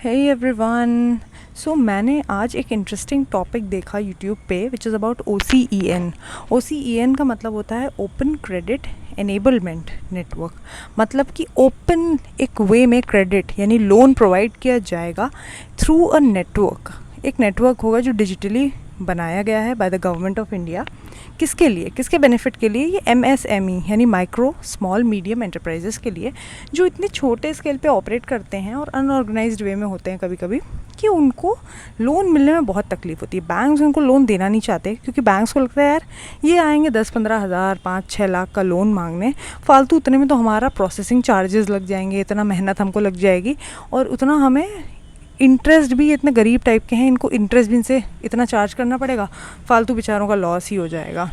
Hey everyone. सो मैंने आज एक इंटरेस्टिंग टॉपिक देखा यूट्यूब पे which is about OCEN। OCEN का मतलब होता है ओपन क्रेडिट एनेबलमेंट नेटवर्क। मतलब कि ओपन एक वे में क्रेडिट यानी लोन प्रोवाइड किया जाएगा थ्रू अ नेटवर्क। एक नेटवर्क होगा जो डिजिटली बनाया गया है by the government of India. किसके लिए, किसके बेनिफिट के लिए? ये MSME यानी माइक्रो स्मॉल मीडियम एंटरप्राइजेस के लिए, जो इतने छोटे स्केल पे ऑपरेट करते हैं और अनऑर्गेनाइज्ड वे में होते हैं कभी कभी, कि उनको लोन मिलने में बहुत तकलीफ होती है। बैंक्स उनको लोन देना नहीं चाहते क्योंकि बैंक्स को लगता है यार ये आएंगे 10-15 हज़ार 5-6 लाख का लोन मांगने, फालतू उतने में तो हमारा प्रोसेसिंग चार्जेस लग जाएंगे, इतना मेहनत हमको लग जाएगी और उतना हमें इंटरेस्ट भी, इतने गरीब टाइप के हैं, इनको इंटरेस्ट भी इनसे इतना चार्ज करना पड़ेगा, फालतू बेचारों का लॉस ही हो जाएगा।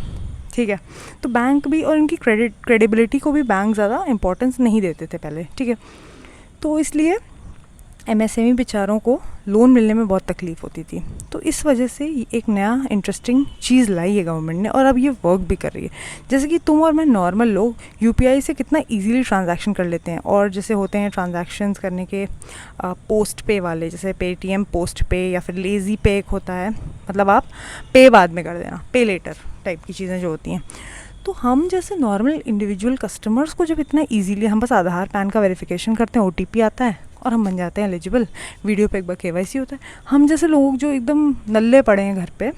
ठीक है, तो बैंक भी और इनकी क्रेडिबिलिटी को भी बैंक ज़्यादा इंपॉर्टेंस नहीं देते थे पहले। ठीक है, तो इसलिए MSME बेचारों को लोन मिलने में बहुत तकलीफ़ होती थी। तो इस वजह से एक नया इंटरेस्टिंग चीज़ लाई है गवर्नमेंट ने और अब ये वर्क भी कर रही है। जैसे कि तुम और मैं नॉर्मल लोग UPI से कितना इजीली ट्रांजैक्शन कर लेते हैं, और जैसे होते हैं ट्रांजैक्शंस करने के पोस्ट पे वाले, जैसे पेटीएम पोस्ट पे या फिर लेज़ी पे एक होता है, मतलब आप पे बाद में कर देना, पे लेटर टाइप की चीज़ें जो होती हैं। तो हम जैसे नॉर्मल इंडिविजुअल कस्टमर्स को जब इतना इजीली, हम बस आधार पैन का वेरिफिकेशन करते हैं, OTP आता है और हम बन जाते हैं एलिजिबल, वीडियो पे एक बार KYC होता है। हम जैसे लोग जो एकदम नल्ले पड़े हैं घर पे,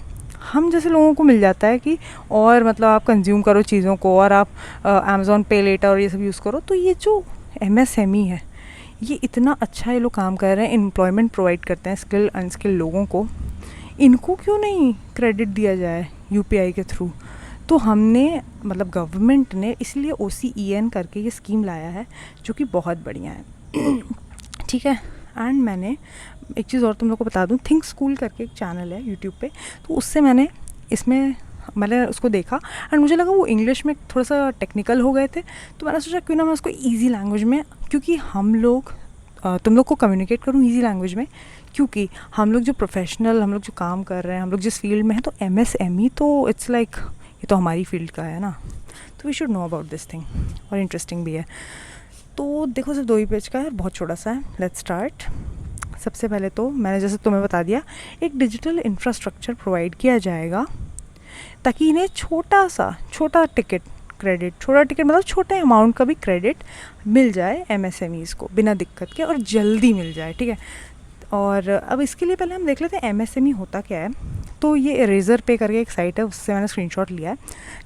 हम जैसे लोगों को मिल जाता है कि और मतलब आप कंज्यूम करो चीज़ों को और आप Amazon पे लेटर और ये सब यूज़ करो। तो ये जो MSME है, ये इतना अच्छा ये लोग काम कर रहे हैं, एम्प्लॉयमेंट प्रोवाइड करते हैं स्किल अनस्किल्ड लोगों को। इनको क्यों नहीं क्रेडिट दिया जाए UPI के थ्रू? तो हमने, मतलब गवर्नमेंट ने इसलिए OCEN करके ये स्कीम लाया है जो कि बहुत बढ़िया है। ठीक है, एंड मैंने एक चीज़ और तुम लोग को बता दूँ, थिंक स्कूल करके एक चैनल है यूट्यूब पे, तो उससे मैंने उसको देखा एंड मुझे लगा वो इंग्लिश में थोड़ा सा टेक्निकल हो गए थे, तो मैंने सोचा क्यों ना मैं उसको ईजी लैंग्वेज में, क्योंकि हम लोग तुम लोग को कम्युनिकेट करूँ ईजी लैंग्वेज में, क्योंकि हम लोग जो प्रोफेशनल, हम लोग जो काम कर रहे हैं, हम लोग जिस फील्ड में हैं, तो MSME तो इट्स लाइक ये तो हमारी फील्ड का है ना, तो we should know about this thing, और इंटरेस्टिंग भी है। तो देखो सिर्फ 2 ही पेज का है, बहुत छोटा सा है। Let's start. सबसे पहले तो मैंने जैसे तुम्हें बता दिया, एक डिजिटल इंफ्रास्ट्रक्चर प्रोवाइड किया जाएगा ताकि इन्हें छोटा टिकट मतलब छोटे अमाउंट का भी क्रेडिट मिल जाए MSMEs को बिना दिक्कत के और जल्दी मिल जाए। ठीक है, और अब इसके लिए पहले हम देख लेते हैं MSME होता क्या है। तो ये इरेजर पे करके एक साइट है, उससे मैंने स्क्रीनशॉट लिया है,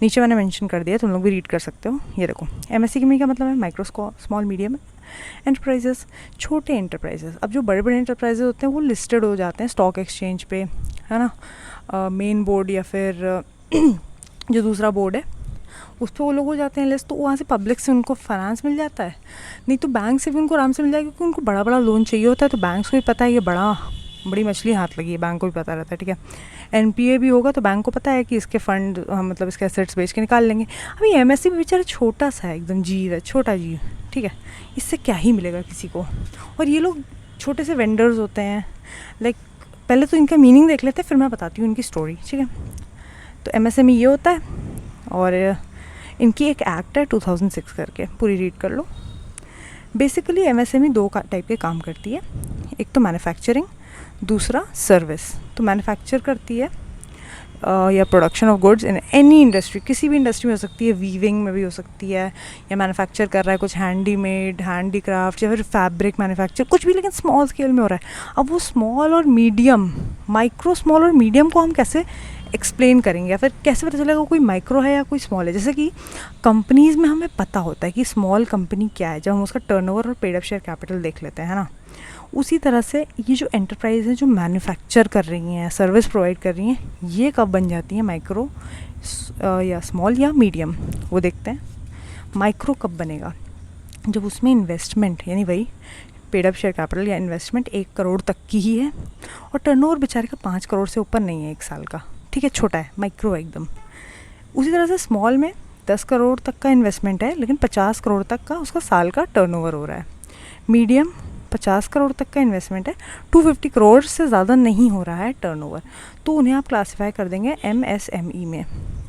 नीचे मैंने मेंशन कर दिया, तुम लोग भी रीड कर सकते हो। ये देखो, MSME का मतलब है माइक्रो स्मॉल मीडियम एंटरप्राइजेस, छोटे एंटरप्राइजेस। अब जो बड़े बड़े एंटरप्राइजेस होते हैं वो लिस्टेड हो जाते हैं स्टॉक एक्सचेंज पे, है ना, मेन बोर्ड या फिर जो दूसरा बोर्ड है उस पर वो लोग हो जाते हैं लिस्ट, तो वहाँ से पब्लिक से उनको फाइनेंस मिल जाता है। नहीं तो बैंक से भी उनको आराम से मिल जाएगा, क्योंकि उनको बड़ा बड़ा लोन चाहिए होता है। तो बैंक्स को भी पता है ये बड़ी मछली हाथ लगी है, बैंक को भी पता रहता है। ठीक है, NPA भी होगा तो बैंक को पता है कि इसके फंड मतलब इसके एसेट्स बेच के निकाल लेंगे। अभी MSME बेचारा छोटा सा है, एकदम जीव है, छोटा जीव। ठीक है, इससे क्या ही मिलेगा किसी को। और ये लोग छोटे से वेंडर्स होते हैं, लाइक पहले तो इनका मीनिंग देख लेते हैं, फिर मैं बताती हूँ इनकी स्टोरी। ठीक है, तो MSME ये होता है, और इनकी एक एक्ट है 2006 करके, पूरी रीड कर लो। बेसिकली MSME 2 टाइप के काम करती है, एक तो मैन्युफैक्चरिंग, दूसरा सर्विस। तो मैन्युफैक्चर करती है या production of goods in any industry, किसी भी इंडस्ट्री में हो सकती है, वीविंग में भी हो सकती है, या मैन्युफैक्चर कर रहा है कुछ हैंडीमेड, हैंडीक्राफ्ट या फिर फैब्रिक मैन्युफैक्चर, कुछ भी, लेकिन स्मॉल स्केल में हो रहा है। अब वो स्मॉल और मीडियम, माइक्रो स्मॉल और मीडियम को हम कैसे एक्सप्लेन करेंगे, या फिर कैसे पता चलेगा कोई माइक्रो है या कोई स्मॉल है? जैसे कि कंपनीज़ में हमें पता होता है कि स्मॉल कंपनी क्या है जब हम उसका टर्नओवर और पेड अप शेयर कैपिटल देख लेते हैं, है ना। उसी तरह से ये जो एंटरप्राइज है जो मैन्युफैक्चर कर रही हैं, सर्विस प्रोवाइड कर रही हैं, ये कब बन जाती हैं माइक्रो या स्मॉल या मीडियम, वो देखते हैं। माइक्रो कब बनेगा? जब उसमें इन्वेस्टमेंट, यानी वही पेड अप शेयर कैपिटल या इन्वेस्टमेंट 1 करोड़ तक की ही है और टर्नओवर बेचारे का 5 करोड़ से ऊपर नहीं है 1 साल का। ठीक है, छोटा है, माइक्रो है एकदम। उसी तरह से स्मॉल में 10 करोड़ तक का इन्वेस्टमेंट है लेकिन 50 करोड़ तक का उसका साल का टर्नओवर हो रहा है। मीडियम 50 करोड़ तक का इन्वेस्टमेंट है, 250 करोड़ से ज़्यादा नहीं हो रहा है टर्नओवर, तो उन्हें आप क्लासीफाई कर देंगे MSME में।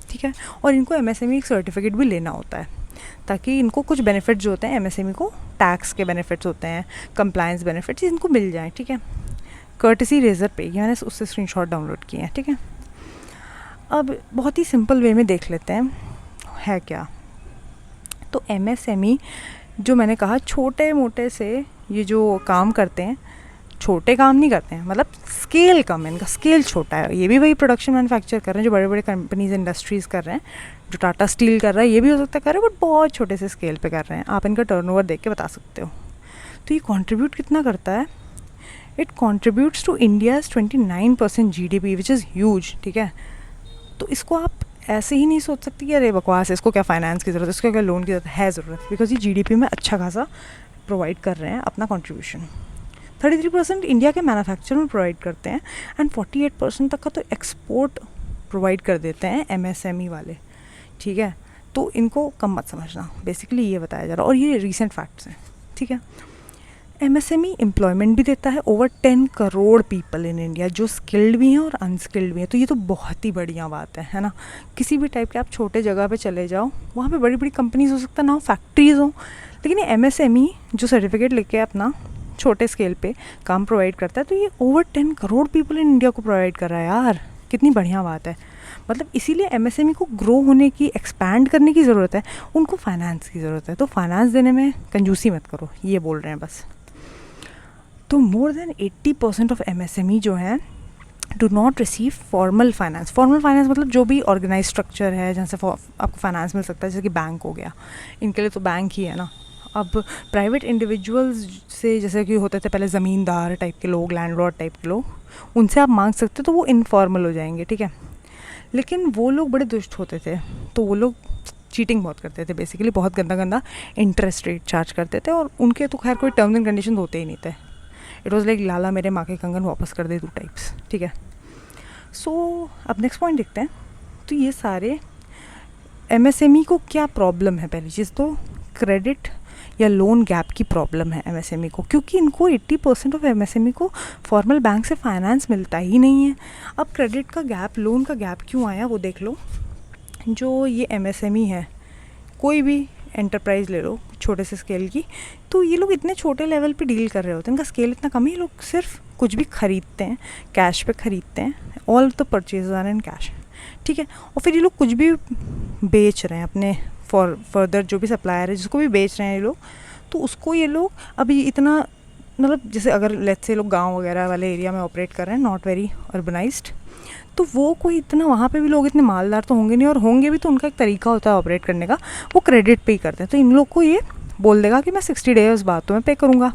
ठीक है, और इनको MSME एक सर्टिफिकेट भी लेना होता है। ताकि इनको कुछ बेनिफिट जो होते हैं एमएसएमई को, टैक्स के बेनिफिट्स होते हैं, कंप्लायंस बेनिफिट्स, इनको मिल जाएँ, ठीक है। कर्टसी रेजर पे, ये मैंने उससे स्क्रीनशॉट डाउनलोड किए हैं, ठीक है। अब बहुत ही सिंपल वे में देख लेते हैं है क्या। तो एमएसएमई जो मैंने कहा छोटे मोटे से ये जो काम करते हैं, छोटे काम नहीं करते हैं, मतलब स्केल कम है, इनका स्केल छोटा है। ये भी वही प्रोडक्शन मैन्युफैक्चर कर रहे हैं जो बड़े बड़े कंपनीज इंडस्ट्रीज़ कर रहे हैं, जो टाटा स्टील कर रहा है, ये भी हो सकता है कर रहे हैं, बट बहुत छोटे से स्केल पे कर रहे हैं। आप इनका टर्नओवर देख के बता सकते हो। तो ये कंट्रीब्यूट कितना करता है, it contributes to India's 29% GDP, which is huge, ठीक है। तो इसको आप ऐसे ही नहीं सोच सकती कि अरे बकवास है, इसको क्या फाइनेंस की ज़रूरत है, इसको क्या लोन की ज़रूरत है ज़रूरत, बिकॉज ये GDP में अच्छा खासा प्रोवाइड कर रहे हैं अपना कंट्रीब्यूशन। 33% इंडिया के मैन्युफैक्चर में प्रोवाइड करते हैं एंड 48% तक का तो एक्सपोर्ट प्रोवाइड कर देते हैं एमएसएमई वाले, ठीक है। तो इनको कम मत समझना, बेसिकली ये बताया जा रहा है, और ये रिसेंट फैक्ट्स हैं, ठीक है। एमएसएमई एम्प्लॉयमेंट भी देता है over 10 crore people in India, जो स्किल्ड भी हैं और अनस्किल्ड भी हैं। तो ये तो बहुत ही बढ़िया बात है ना। किसी भी टाइप के आप छोटे जगह पे चले जाओ, वहाँ पे बड़ी बड़ी कंपनीज हो सकता ना हो, फैक्ट्रीज हो, लेकिन ये एमएसएमई जो सर्टिफिकेट लेके अपना छोटे स्केल पे काम प्रोवाइड करता है, तो ये over 10 crore people in India को प्रोवाइड कर रहा है यार, कितनी बढ़िया बात है। मतलब इसीलिए एमएसएमई को ग्रो होने की, एक्सपैंड करने की ज़रूरत है, उनको फाइनेंस की ज़रूरत है। तो फाइनेंस देने में कंजूसी मत करो, ये बोल रहे हैं बस। तो मोर देन 80% ऑफ एमएसएमई जो है do not receive formal finance. Formal finance मतलब जो भी ऑर्गेनाइज स्ट्रक्चर है जहाँ से आपको फाइनेंस मिल सकता है, जैसे कि बैंक हो गया, इनके लिए तो बैंक ही है ना। अब प्राइवेट इंडिविजुअल्स से, जैसे कि होते थे पहले ज़मींदार टाइप के लोग, लैंडलॉर्ड टाइप के लोग, उनसे आप मांग सकते हो, तो वो इनफॉर्मल हो जाएंगे, ठीक है। लेकिन वो लोग बड़े दुष्ट होते थे, तो वो लोग चीटिंग बहुत करते थे, बेसिकली बहुत गंदा गंदा इंटरेस्ट रेट चार्ज करते थे, और उनके तो खैर कोई टर्म्स एंड कंडीशन होते ही नहीं थे। इट वॉज लाइक लाला मेरे माँ के कंगन वापस कर दे तू टाइप्स, ठीक है। सो अब नेक्स्ट पॉइंट देखते हैं। तो ये सारे एमएसएमई को क्या प्रॉब्लम है, पहली चीज़ तो क्रेडिट या लोन गैप की प्रॉब्लम है एमएसएमई को, क्योंकि इनको 80% ऑफ एमएसएमई को फॉर्मल बैंक से फाइनेंस मिलता ही नहीं है। अब क्रेडिट का गैप, लोन का गैप क्यों आया वो देख लो। जो ये एमएसएमई है, कोई भी एंटरप्राइज ले लो छोटे से स्केल की, तो ये लोग इतने छोटे लेवल पे डील कर रहे होते हैं, इनका स्केल इतना कम है, ये लोग सिर्फ कुछ भी खरीदते हैं कैश पे खरीदते हैं, all the purchase are in cash, ठीक है। और फिर ये लोग कुछ भी बेच रहे हैं अपने फर्दर, जो भी सप्लायर है जिसको भी बेच रहे हैं ये लोग, तो उसको ये लोग अभी इतना, मतलब जैसे अगर लेट्स से लोग गांव वगैरह वाले एरिया में ऑपरेट कर रहे हैं, नॉट वेरी अर्बनाइज्ड, तो वो कोई इतना, वहाँ पे भी लोग इतने मालदार तो होंगे नहीं, और होंगे भी तो उनका एक तरीका होता है ऑपरेट करने का, वो क्रेडिट पे ही करते हैं। तो इन लोग को ये बोल देगा कि मैं 60 डेज बाद तो मैं पे करूँगा।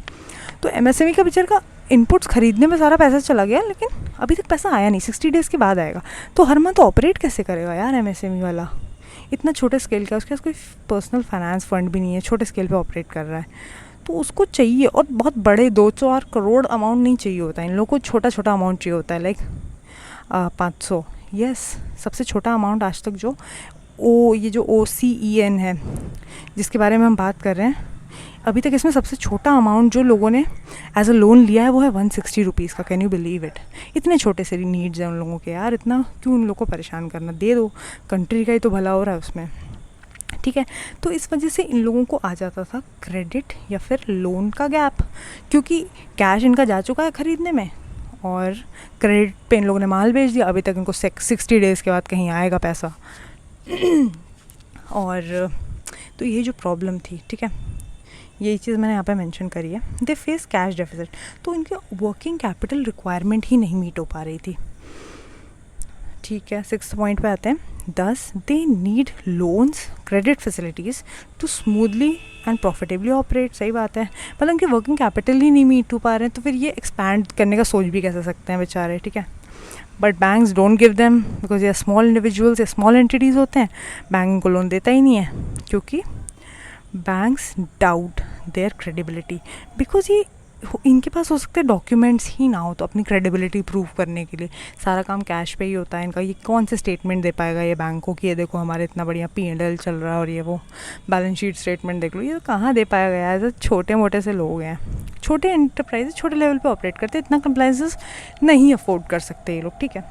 तो एमएसएमई का बेचारे का इनपुट्स खरीदने में सारा पैसा चला गया, लेकिन अभी तक पैसा आया नहीं, 60 डेज़ के बाद आएगा। तो हर मंथ ऑपरेट कैसे करेगा यार एमएसएमई वाला, इतना छोटे स्केल का, उसके पास कोई पर्सनल फाइनेंस फंड भी नहीं है, छोटे स्केल पे ऑपरेट कर रहा है, तो उसको चाहिए, और बहुत बड़े 200 करोड़ अमाउंट नहीं चाहिए होता है इन लोगों को, छोटा छोटा अमाउंट चाहिए होता है, लाइक 500, यस, सबसे छोटा अमाउंट आज तक जो ये जो OCEN है जिसके बारे में हम बात कर रहे हैं, अभी तक इसमें सबसे छोटा अमाउंट जो लोगों ने एज अ लोन लिया है वो है 160 रुपीज़ का। Can you believe it? इतने छोटे से नीड्स हैं उन लोगों के यार, इतना क्यों उन लोगों को परेशान करना, दे दो, कंट्री का ही तो भला हो रहा है उसमें, ठीक है। तो इस वजह से इन लोगों को आ जाता था क्रेडिट या फिर लोन का गैप, क्योंकि कैश इनका जा चुका है ख़रीदने में और क्रेडिट पे इन लोगों ने माल बेच दिया, अभी तक इनको 60 डेज़ के बाद कहीं आएगा पैसा और तो ये जो प्रॉब्लम थी, ठीक है, यही चीज़ मैंने यहाँ पे मेंशन करी है। दे फेस कैश डेफिसिट, तो इनके वर्किंग कैपिटल रिक्वायरमेंट ही नहीं मीट हो पा रही थी, ठीक है। 6th पॉइंट पे आते हैं। Thus they need loans, credit facilities to smoothly and profitably operate. सही बात है, मतलब उनके वर्किंग कैपिटल ही नहीं मीट हो पा रहे हैं, तो फिर ये एक्सपैंड करने का सोच भी कैसे सकते हैं बेचारे, ठीक है। But banks don't give them, because ये स्मॉल इंडिविजुअल्स या स्मॉल एंटिटीज़ होते हैं, बैंक इनको लोन देता ही नहीं है, क्योंकि banks doubt their credibility, because ये इनके पास हो सकते हैं डॉक्यूमेंट्स ही ना हो, तो अपनी क्रेडिबिलिटी प्रूव करने के लिए सारा काम कैश पे ही होता है इनका। ये कौन से स्टेटमेंट दे पाएगा ये बैंक को कि ये देखो हमारे इतना बढ़िया P&L चल रहा है और ये वो बैलेंस शीट स्टेटमेंट देख लो, ये कहाँ दे पाएगा यार। तो छोटे मोटे से लोग हैं, छोटे एंटरप्राइजेस छोटे लेवल पे ऑपरेट करते हैं, इतना कंप्लायंसेस नहीं अफोर्ड कर सकते ये लोग, ठीक है,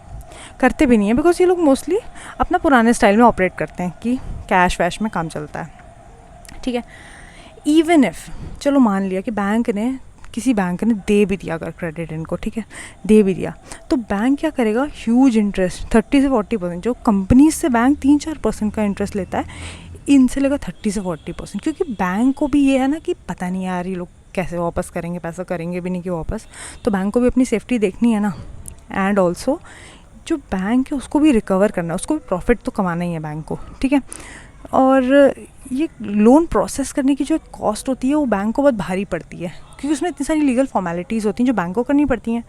करते भी नहीं है, बिकॉज ये लोग मोस्टली अपना पुराने स्टाइल में ऑपरेट करते हैं कि कैश वैश में काम चलता है। ठीक है। इवन इफ चलो मान लिया कि किसी बैंक ने दे भी दिया अगर क्रेडिट इनको, ठीक है, दे भी दिया, तो बैंक क्या करेगा, ह्यूज इंटरेस्ट 30 से 40%, जो कंपनीज से बैंक 3-4% का इंटरेस्ट लेता है, इनसे लेगा 30 से 40%, क्योंकि बैंक को भी ये है ना कि पता नहीं यार ये लोग कैसे वापस करेंगे, पैसा करेंगे भी नहीं कि वापस, तो बैंक को भी अपनी सेफ्टी देखनी है ना। एंड ऑल्सो जो बैंक है उसको भी रिकवर करना है, उसको भी प्रॉफिट तो कमाना ही है बैंक को, ठीक है। और ये लोन प्रोसेस करने की जो कॉस्ट होती है वो बैंक को बहुत भारी पड़ती है, क्योंकि उसमें इतनी सारी लीगल फॉर्मेलिटीज़ होती हैं जो बैंक को करनी पड़ती हैं।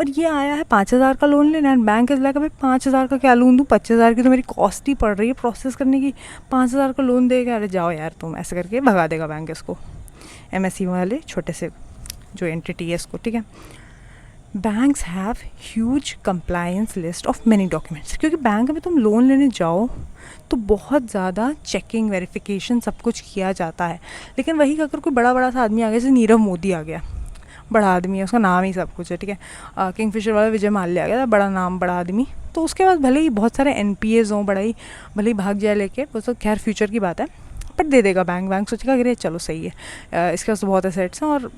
और ये आया है 5,000 का लोन लेना, एंड बैंक इज़ लाइक भाई 5,000 का क्या लोन दूँ, 25,000 की तो मेरी कॉस्ट ही पड़ रही है प्रोसेस करने की, 5,000 का लोन देगा, अरे जाओ यार तुम, ऐसे करके भगा देगा बैंक इसको, MSME वाले छोटे से जो एंटिटी है इसको, ठीक है। Banks have huge compliance list of many documents, क्योंकि बैंक में तुम लोन लेने जाओ तो बहुत ज़्यादा चेकिंग, वेरिफिकेशन सब कुछ किया जाता है। लेकिन वही अगर कोई बड़ा सा आदमी आ गया, जैसे नीरव मोदी आ गया, बड़ा आदमी है, उसका नाम ही सब कुछ है, ठीक है। किंगफिशर वाला विजय माल्या आ गया था, बड़ा नाम, बड़ा आदमी, तो उसके बाद भले ही बहुत सारे NPAs हों, भले ही भाग जाए लेके, वो तो खैर फ्यूचर की बात है, बट दे देगा बैंक सोचेगा अरे चलो सही है, इसके पास तो बहुत एसेट्स हैं और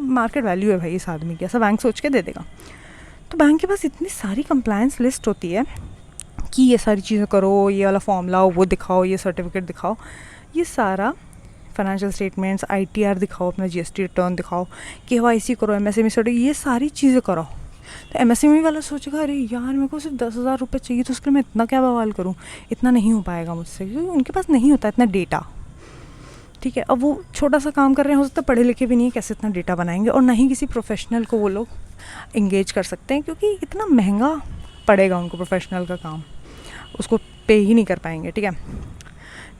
मार्केट वैल्यू है भाई इस आदमी की, ऐसा बैंक सोच के दे देगा। तो बैंक के पास इतनी सारी कंप्लायंस लिस्ट होती है कि ये सारी चीज़ें करो, ये वाला फॉर्म लाओ, वो दिखाओ, ये सर्टिफिकेट दिखाओ, ये सारा फाइनेंशियल स्टेटमेंट्स, ITR दिखाओ, अपना GST रिटर्न दिखाओ, KYC करो, MSME सर्टिफिकेट, ये सारी चीज़ें करो। तो MSME वाला सोचेगा अरे यार मेरे को सिर्फ 10,000 रुपये चाहिए, तो उसके लिए मैं इतना क्या बवाल करूँ, इतना नहीं हो पाएगा मुझसे, क्योंकि उनके पास नहीं होता इतना डेटा, ठीक है। अब वो छोटा सा काम कर रहे हैं, हो सकता है पढ़े लिखे भी नहीं है, कैसे इतना डेटा बनाएंगे, और ना ही किसी प्रोफेशनल को वो लोग इंगेज कर सकते हैं, क्योंकि इतना महंगा पड़ेगा उनको प्रोफेशनल का काम, उसको पे ही नहीं कर पाएंगे, ठीक है।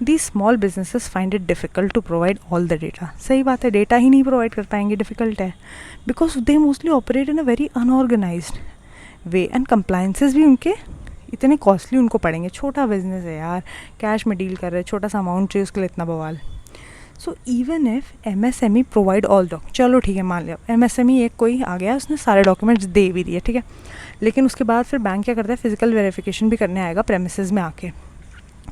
The small businesses find it difficult to provide all the data, सही बात है, डेटा ही नहीं प्रोवाइड कर पाएंगे, डिफ़िकल्ट है, because they mostly operate in a very unorganised way, and compliances भी उनके इतने कॉस्टली उनको पड़ेंगे। छोटा बिजनेस है यार, कैश में डील कर रहे हैं, छोटा सा अमाउंट चाहिए उसके लिए इतना बवाल। So even if MSME provide all चलो ठीक है, मान लिया MSME एक कोई आ गया, उसने सारे डॉक्यूमेंट्स दे भी दिए, ठीक है, लेकिन उसके बाद फिर बैंक क्या करता है, फिजिकल वेरिफिकेशन भी करने आएगा प्रेमिसेस में आके,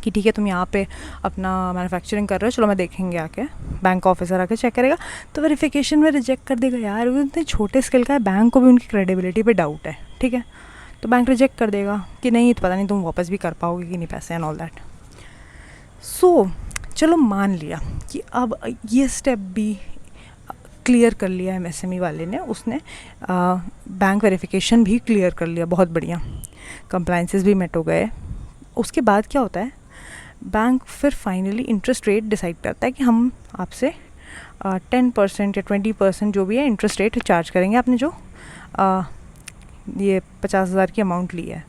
कि ठीक है तुम यहाँ पे अपना मैन्युफैक्चरिंग कर रहे हो, चलो मैं देखेंगे आके, बैंक ऑफिसर आके चेक करेगा, तो वेरिफिकेशन में रिजेक्ट कर देगा, यार वो इतने छोटे स्केल का है, बैंक को भी उनकी क्रेडिबिलिटी पे डाउट है, ठीक है, तो बैंक रिजेक्ट कर देगा कि नहीं, तो पता नहीं तुम वापस भी कर पाओगे कि नहीं पैसे एंड ऑल दैट। सो चलो मान लिया कि अब ये स्टेप भी क्लियर कर लिया MSME वाले ने, उसने बैंक वेरिफिकेशन भी क्लियर कर लिया, बहुत बढ़िया, कंप्लायंसेस भी मेट हो गए। उसके बाद क्या होता है, बैंक फिर फाइनली इंटरेस्ट रेट डिसाइड करता है कि हम आपसे 10% या 20% जो भी है इंटरेस्ट रेट चार्ज करेंगे, आपने जो ये 50,000 की अमाउंट ली है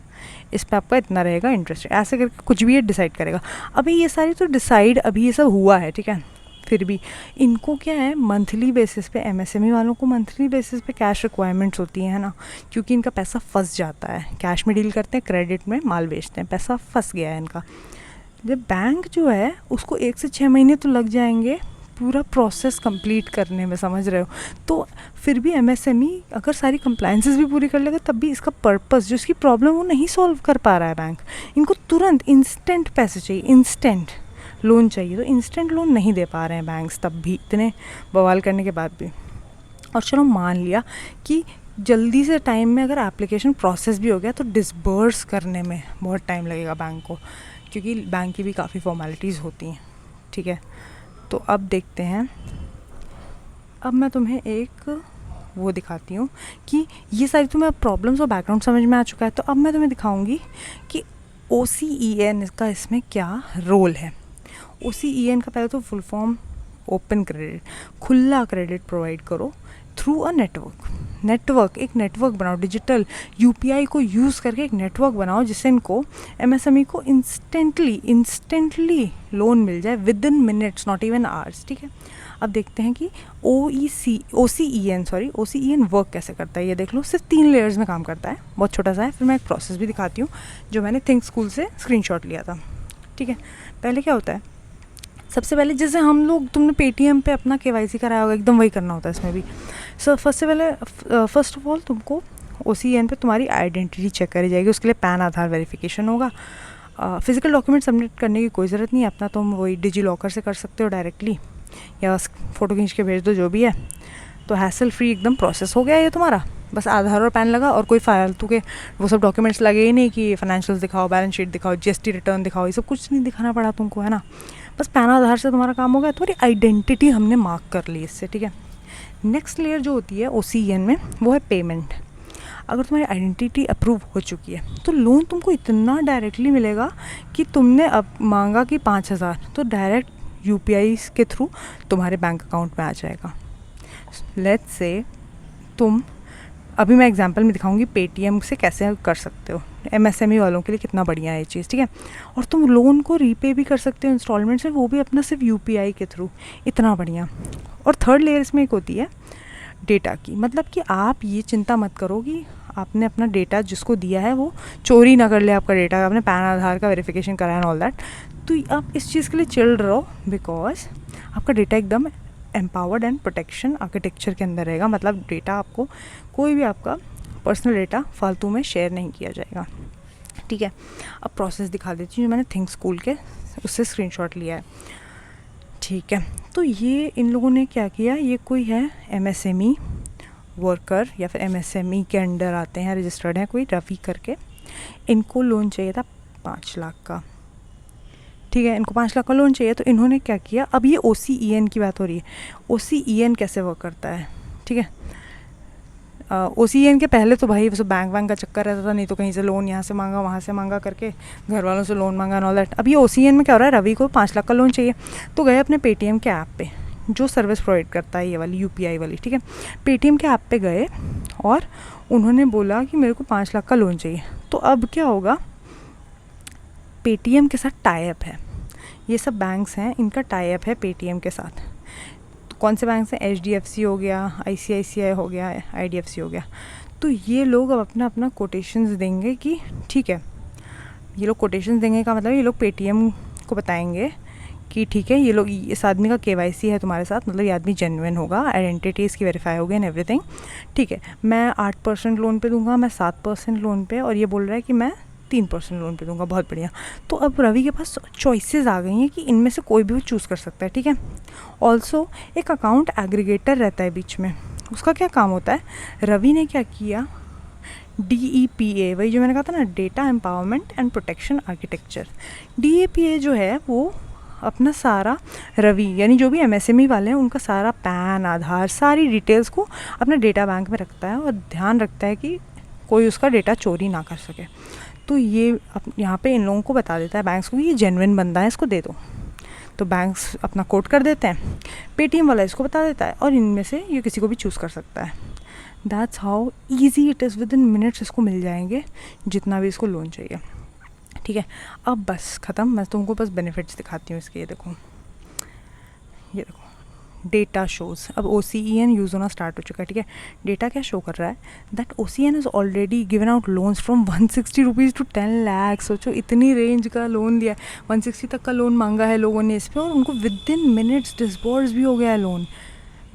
इस पर आपका इतना रहेगा इंटरेस्ट, ऐसे करके कुछ भी ये डिसाइड करेगा। अभी ये सारी तो डिसाइड अभी ये सब हुआ है, ठीक है, फिर भी इनको क्या है, मंथली बेसिस पे MSME वालों को मंथली बेसिस पे कैश रिक्वायरमेंट्स होती हैं, है ना, क्योंकि इनका पैसा फंस जाता है, कैश में डील करते हैं, क्रेडिट में माल बेचते हैं, पैसा फंस गया है इनका। जब बैंक जो है उसको 1 से 6 महीने तो लग जाएंगे पूरा प्रोसेस कंप्लीट करने में, समझ रहे हो, तो फिर भी MSME अगर सारी कंप्लायंसेस भी पूरी कर लेगा तब भी इसका पर्पस, जो इसकी प्रॉब्लम वो नहीं सॉल्व कर पा रहा है बैंक, इनको तुरंत इंस्टेंट पैसे चाहिए, इंस्टेंट लोन चाहिए, तो इंस्टेंट लोन नहीं दे पा रहे हैं बैंक्स, तब भी इतने बवाल करने के बाद भी। और चलो मान लिया कि जल्दी से टाइम में अगर एप्लीकेशन प्रोसेस भी हो गया तो डिसबर्स करने में बहुत टाइम लगेगा बैंक को, क्योंकि बैंक की भी काफ़ी फॉर्मेलिटीज़ होती हैं, ठीक है। तो अब देखते हैं, अब मैं तुम्हें एक वो दिखाती हूँ कि ये सारी तुम्हें अब प्रॉब्लम्स और बैकग्राउंड समझ में आ चुका है, तो अब मैं तुम्हें दिखाऊंगी कि OCEN का इसमें क्या रोल है। OCEN का पहले तो फुल फॉर्म ओपन क्रेडिट, खुला क्रेडिट प्रोवाइड करो थ्रू अ नेटवर्क, एक नेटवर्क बनाओ, डिजिटल UPI को यूज़ करके एक नेटवर्क बनाओ जिससे इनको MSME को इंस्टेंटली लोन मिल जाए with in minutes, not even hours, ठीक है। अब देखते हैं कि OCEN वर्क कैसे करता है। ये देख लो, सिर्फ 3 लेयर्स में काम करता है, बहुत छोटा सा है। फिर मैं एक प्रोसेस भी दिखाती हूँ जो मैंने थिंक स्कूल से स्क्रीनशॉट लिया था, ठीक है। पहले क्या होता है, सबसे पहले जैसे हम लोग, तुमने Paytm पे अपना KYC कराया होगा, एकदम वही करना होता है इसमें भी। सो फर्स्ट ऑफ ऑल तुमको OCEN पे तुम्हारी आइडेंटिटी चेक करी जाएगी, उसके लिए पैन आधार वेरिफिकेशन होगा, फिज़िकल डॉक्यूमेंट सबमिट करने की कोई ज़रूरत नहीं है, अपना तुम वही डिजी लॉकर से कर सकते हो डायरेक्टली, या फ़ोटो खींच के भेज दो, जो भी है। तो हैसल फ्री एकदम प्रोसेस हो गया ये तुम्हारा। बस आधार और पैन लगा, और कोई फालतू के वो सब डॉक्यूमेंट्स लगे ही नहीं कि फाइनेंशियल्स दिखाओ, बैलेंस शीट दिखाओ, जीएसटी रिटर्न दिखाओ, ये सब कुछ नहीं दिखाना पड़ा तुमको, है ना। बस पैन आधार से तुम्हारा काम हो गया, तुम्हारी आइडेंटिटी हमने मार्क कर ली इससे, ठीक है। नेक्स्ट लेयर जो होती है OCEN में, वो है पेमेंट। अगर तुम्हारी आइडेंटिटी अप्रूव हो चुकी है तो लोन तुमको इतना डायरेक्टली मिलेगा कि तुमने अब मांगा कि 5,000, तो डायरेक्ट UPI के थ्रू तुम्हारे बैंक अकाउंट में आ जाएगा। लेट्स से तुम, अभी मैं एग्जांपल में दिखाऊंगी पेटीएम से कैसे कर सकते हो। MSME वालों के लिए कितना बढ़िया है ये चीज़, ठीक है। और तुम लोन को रीपे भी कर सकते हो इंस्टॉलमेंट से, वो भी अपना सिर्फ UPI के थ्रू, इतना बढ़िया। और थर्ड लेयर इसमें एक होती है डेटा की, मतलब कि आप ये चिंता मत करो कि आपने अपना डेटा जिसको दिया है वो चोरी ना कर ले आपका डेटा, आपने पैन आधार का वेरिफिकेशन कराया एंड ऑल दैट। तो आप इस चीज़ के लिए चिल रहो, बिकॉज आपका डेटा एकदम एम्पावर्ड एंड प्रोटेक्शन आर्किटेक्चर के अंदर रहेगा। मतलब डेटा आपको, कोई भी आपका पर्सनल डेटा फालतू में शेयर नहीं किया जाएगा, ठीक है। अब प्रोसेस दिखा देती हूँ, जो मैंने थिंक स्कूल के उससे स्क्रीनशॉट लिया है, ठीक है। तो ये इन लोगों ने क्या किया, ये कोई है MSME वर्कर या फिर MSME के अंडर आते हैं, रजिस्टर्ड हैं, कोई रवि करके। इनको लोन चाहिए था 5 लाख का, ठीक है। इनको 5 लाख का लोन चाहिए, तो इन्होंने क्या किया, अब ये OCEN की बात हो रही है। OCEN कैसे वर्क करता है, ठीक है। OCEN के पहले तो भाई बैंक का चक्कर रहता था, नहीं तो कहीं से लोन यहाँ से मांगा वहाँ से मांगा करके घर वालों से लोन मांगा एंड ऑल दैट। अब ये OCEN में क्या हो रहा है, रवि को 5 लाख का लोन चाहिए, तो गए अपने पेटीएम के ऐप पे, जो सर्विस प्रोवाइड करता है ये वाली UPI वाली, ठीक है। पेटीएम के ऐप पे गए और उन्होंने बोला कि मेरे को 5 लाख का लोन चाहिए। तो अब क्या होगा, पेटीएम के साथ टाई अप है, ये सब बैंक्स हैं, इनका टाई अप है पेटीएम के साथ। तो कौन से बैंक्स हैं, HDFC हो गया, ICICI हो गया, IDFC हो गया। तो ये लोग अब अपना अपना कोटेशंस देंगे कि ठीक है, ये लोग कोटेशंस देंगे का मतलब ये लोग पेटीएम को बताएंगे कि ठीक है, ये लोग, इस आदमी का KYC है तुम्हारे साथ, मतलब ये आदमी जेन्युइन होगा, आइडेंटिटी इसकी वेरीफाई होगी एंड एवरीथिंग, ठीक है। मैं 8% लोन पे दूंगा, मैं 7% लोन पे, और ये बोल रहा है कि मैं 3% लोन पे दूंगा, बहुत बढ़िया। तो अब रवि के पास चॉइसेस आ गई हैं कि इनमें से कोई भी वो चूज़ कर सकता है, ठीक है। ऑल्सो एक अकाउंट एग्रीगेटर रहता है बीच में, उसका क्या काम होता है, रवि ने क्या किया, DEPA, वही जो मैंने कहा था ना, data empowerment and protection architecture, DEPA जो है वो अपना सारा, रवि यानी जो भी MSME वाले हैं उनका सारा पैन आधार सारी डिटेल्स को अपना डेटा बैंक में रखता है और ध्यान रखता है कि कोई उसका डेटा चोरी ना कर सके। तो ये यहाँ पे इन लोगों को बता देता है बैंक्स को कि ये जेन्युइन बंदा है, इसको दे दो। तो बैंक्स अपना कोड कर देते हैं, पेटीएम वाला इसको बता देता है, और इनमें से ये किसी को भी चूज़ कर सकता है। That's how easy it is, with in minutes इसको मिल जाएंगे जितना भी इसको लोन चाहिए, ठीक है। अब बस ख़त्म, मैं तुमको बस बेनिफिट्स दिखाती हूँ इसके। ये देखो डेटा शोज़, अब OCEN यूज़ होना स्टार्ट हो चुका है, ठीक है। डेटा क्या शो कर रहा है, that OCEN is already given out loans from 160 rupees to 10 lakh. सोचो इतनी रेंज का लोन दिया है, 160 तक का लोन मांगा है लोगों ने इस पर, और उनको विद इन मिनट्स डिस्बर्स भी हो गया है लोन।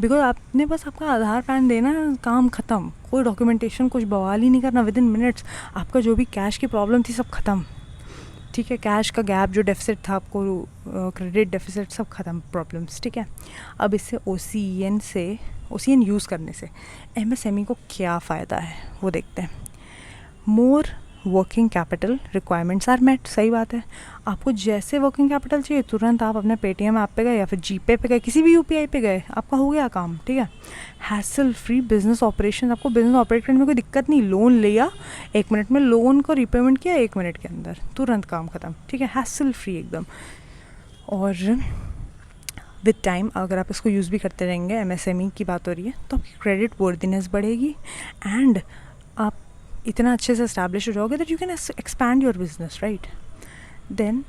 बिकॉज आपने बस आपका आधार पैन देना, काम ख़त्म, कोई डॉक्यूमेंटेशन कुछ बवाल ही नहीं करना, विद इन मिनट्स आपका जो भी कैश की प्रॉब्लम थी सब ख़त्म, ठीक है। कैश का गैप जो डेफिसिट था आपको, क्रेडिट डेफिसिट, सब ख़त्म प्रॉब्लम्स, ठीक है। अब इससे OCEN यूज़ करने से MSME को क्या फ़ायदा है वो देखते हैं। More working capital requirements are met, सही बात है। आपको जैसे वर्किंग कैपिटल चाहिए तुरंत आप अपने पेटीएम ऐप पे गए या फिर GPay पे गए, किसी भी UPI पे गए, आपका हो गया काम, ठीक है। हैसल फ्री बिजनेस ऑपरेशन, आपको बिजनेस ऑपरेट करने में कोई दिक्कत नहीं, लोन लिया 1 मिनट में, लोन को रीपेमेंट किया 1 मिनट के अंदर, तुरंत काम ख़त्म, ठीक है। हैसल फ्री एकदम। और विद टाइम अगर आप इसको यूज़ भी करते रहेंगे, MSME की बात हो रही है, तो आपकी क्रेडिट वर्दिनेस बढ़ेगी एंड आप इतना अच्छे से एस्टैब्लिश हो जाओगे that you can expand your business, right. Then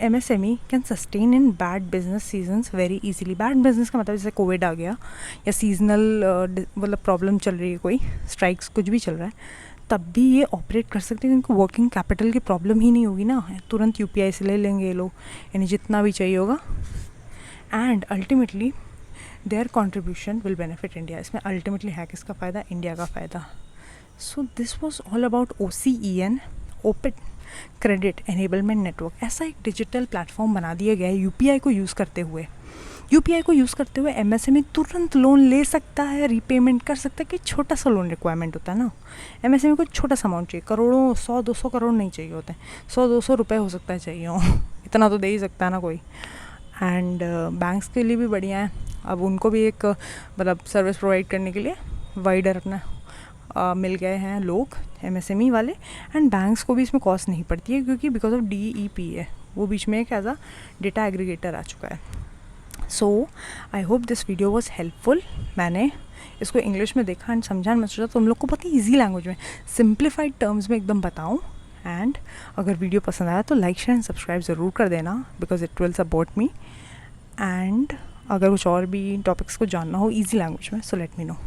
MSME can sustain in bad business seasons very easily. Bad business का मतलब जैसे कोविड आ गया या सीजनल मतलब प्रॉब्लम चल रही है, कोई स्ट्राइक्स कुछ भी चल रहा है, तब भी ये ऑपरेट कर सकते हैं क्योंकि वर्किंग कैपिटल की प्रॉब्लम ही नहीं होगी ना, तुरंत UPI से ले लेंगे ये लोग, यानी जितना भी चाहिए होगा, and ultimately their contribution will benefit India. इसमें अल्टीमेटली है किसका फ़ायदा, इंडिया का फ़ायदा। So this was all about OCEN, credit enablement network, ऐसा एक डिजिटल प्लेटफॉर्म बना दिया गया है यूपीआई को यूज़ करते हुए। यूपीआई को यूज़ करते हुए एमएसएमई तुरंत लोन ले सकता है, रीपेमेंट कर सकता है। कि छोटा सा लोन रिक्वायरमेंट होता है ना, एमएसएमई को छोटा सा अमाउंट चाहिए, करोड़ों 100-200 करोड़ नहीं चाहिए होते हैं, 100-200 रुपये हो सकता है चाहिए हो इतना तो दे ही सकता है ना कोई। एंड बैंक्स के लिए भी बढ़िया है, अब उनको भी एक मतलब सर्विस प्रोवाइड करने के लिए वाइडर अपना मिल गए हैं लोग एमएसएमई वाले। एंड बैंक्स को भी इसमें कॉस्ट नहीं पड़ती है, क्योंकि बिकॉज ऑफ डीईपी है वो बीच में एक एज अ डेटा एग्रीगेटर आ चुका है। So I hope this video was helpful. मैंने इसको इंग्लिश में देखा एंड समझा, मैं सोचा तुम लोग को बहुत ही ईजी लैंग्वेज में सिंप्लीफाइड टर्म्स में एकदम बताऊँ। एंड अगर वीडियो पसंद आया तो लाइक शेयर एंड सब्सक्राइब ज़रूर कर देना, because it will support me. And अगर कुछ और भी टॉपिक्स को जानना हो ईजी लैंग्वेज में, so let me know.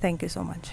Thank you so much.